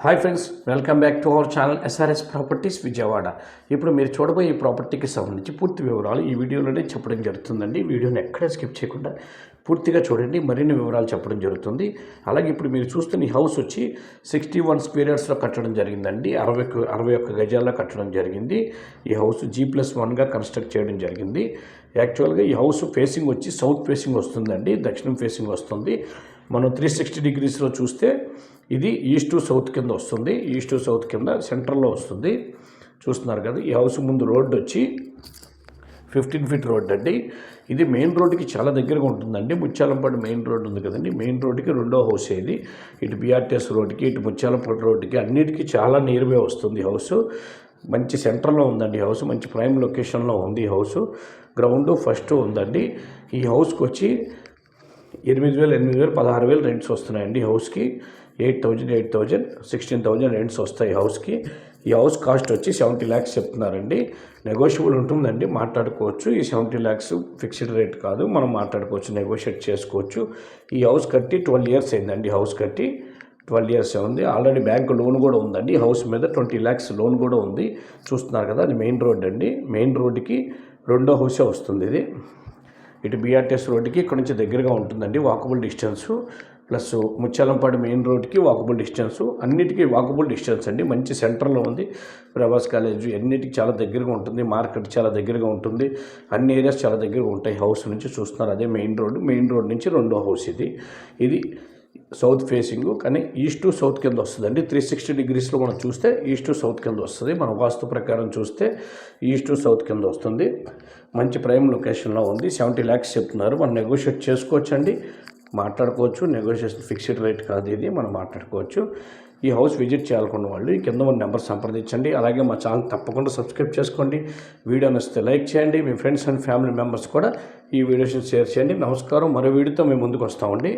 Hi friends, welcome back to our channel SRS properties Vijayawada. ఇప్పుడు మీరు చూడబోయే ఈ ప్రాపర్టీకి సంబంధించి పూర్తి వివరాలు ఈ వీడియోలోనే చెప్పడం జరుగుతుందండి. వీడియోని ఎక్కడ స్కిప్ చేయకుండా పూర్తిగా చూడండి, మరిన్ని వివరాలు చెప్పడం జరుగుతుంది. అలాగే ఇప్పుడు మీరు చూస్తున్న ఈ హౌస్ వచ్చి 61 స్క్వేర్ యార్డ్స్లో కట్టడం జరిగిందండి. 61 గజాల్లో కట్టడం జరిగింది. ఈ హౌస్ G+1గా కన్స్ట్రక్ట్ చేయడం జరిగింది. యాక్చువల్గా ఈ హౌస్ ఫేసింగ్ వచ్చి సౌత్ ఫేసింగ్ వస్తుందండి, దక్షిణం ఫేసింగ్ వస్తుంది. మనం 360 డిగ్రీస్లో చూస్తే ఇది ఈస్ట్ టు సౌత్ కింద వస్తుంది. ఈస్ట్ టు సౌత్ కింద సెంటర్లో వస్తుంది. చూస్తున్నారు కదా, ఈ హౌస్ ముందు రోడ్డు వచ్చి 15 ఫీట్ రోడ్ అండి. ఇది మెయిన్ రోడ్డుకి చాలా దగ్గరగా ఉంటుందండి. ముత్యాలంపాడు మెయిన్ రోడ్డు ఉంది కదండి, మెయిన్ రోడ్డుకి రెండో హౌస్ ఇది. ఇటు BRTS రోడ్డుకి, ఇటు ముత్యాలంపాడు రోడ్డుకి అన్నిటికీ చాలా నియర్బై వస్తుంది హౌస్. మంచి సెంటర్లో ఉందండి హౌస్, మంచి ప్రైమ్ లొకేషన్లో ఉంది ఈ హౌస్. గ్రౌండ్ ఫస్ట్ ఉందండి. ఈ హౌస్కి వచ్చి 8,000, 16,000 రెంట్స్ వస్తున్నాయండి. హౌస్కి 8,000, 16,000 రెంట్స్ వస్తాయి హౌస్కి. ఈ హౌస్ కాస్ట్ వచ్చి 70 lakhs చెప్తున్నారండి. నెగోషియబుల్ ఉంటుందండి, మాట్లాడుకోవచ్చు. ఈ 70 lakhs ఫిక్స్డ్ రేట్ కాదు, మనం మాట్లాడుకోవచ్చు, నెగోషియేట్ చేసుకోవచ్చు. ఈ హౌస్ కట్టి 12 years అయిందండి. హౌస్ కట్టి 12 years ఉంది. ఆల్రెడీ బ్యాంక్ లోన్ కూడా ఉందండి. హౌస్ మీద 20 lakhs లోన్ కూడా ఉంది. చూస్తున్నారు కదా, అది మెయిన్ రోడ్ అండి. మెయిన్ రోడ్డుకి రెండో హౌసే వస్తుంది ఇది. ఇటు BRTS రోడ్డుకి ఇక్కడ నుంచి దగ్గరగా ఉంటుందండి, walkable distance. Plus Mutyalampadu main రోడ్కి వాకబుల్ డిస్టెన్సు, అన్నిటికీ వాకబుల్ డిస్టెన్స్ అండి. మంచి సెంటర్లో ఉంది. ప్రభాస్ కాలేజ్ అన్నిటికీ చాలా దగ్గరగా ఉంటుంది. మార్కెట్ చాలా దగ్గరగా ఉంటుంది. అన్ని ఏరియాస్ చాలా దగ్గరగా ఉంటాయి హౌస్ నుంచి. చూస్తున్నారు, అదే మెయిన్ రోడ్డు. మెయిన్ రోడ్ నుంచి రెండో హౌస్ ఇది. ఇది సౌత్ ఫేసింగ్, కానీ ఈస్ట్ టు సౌత్ కింద వస్తుందండి. 360 డిగ్రీస్లో మనం చూస్తే ఈస్ట్ టు సౌత్ కింద వస్తుంది. మన వాస్తు ప్రకారం చూస్తే ఈస్ట్ టు సౌత్ కింద వస్తుంది. మంచి ప్రైమ్ లొకేషన్లో ఉంది. 70 lakhs చెప్తున్నారు. మనం నెగోషియేట్ చేసుకోవచ్చండి, మాట్లాడుకోవచ్చు. నెగోషియేషన్ ఫిక్స్డ్ రేట్ కాదు ఇది, మనం మాట్లాడుకోవచ్చు. ఈ హౌస్ విజిట్ చేయాలనుకున్న వాళ్ళు ఈ కింద ఉన్న నెంబర్ సంప్రదించండి. అలాగే మా ఛానల్ తప్పకుండా సబ్స్క్రైబ్ చేసుకోండి. వీడియో నచ్చితే లైక్ చేయండి. మీ ఫ్రెండ్స్ అండ్ ఫ్యామిలీ మెంబర్స్ కూడా ఈ వీడియోస్ని షేర్ చేయండి. నమస్కారం. మరో వీడియోతో మేము ముందుకు వస్తామండి.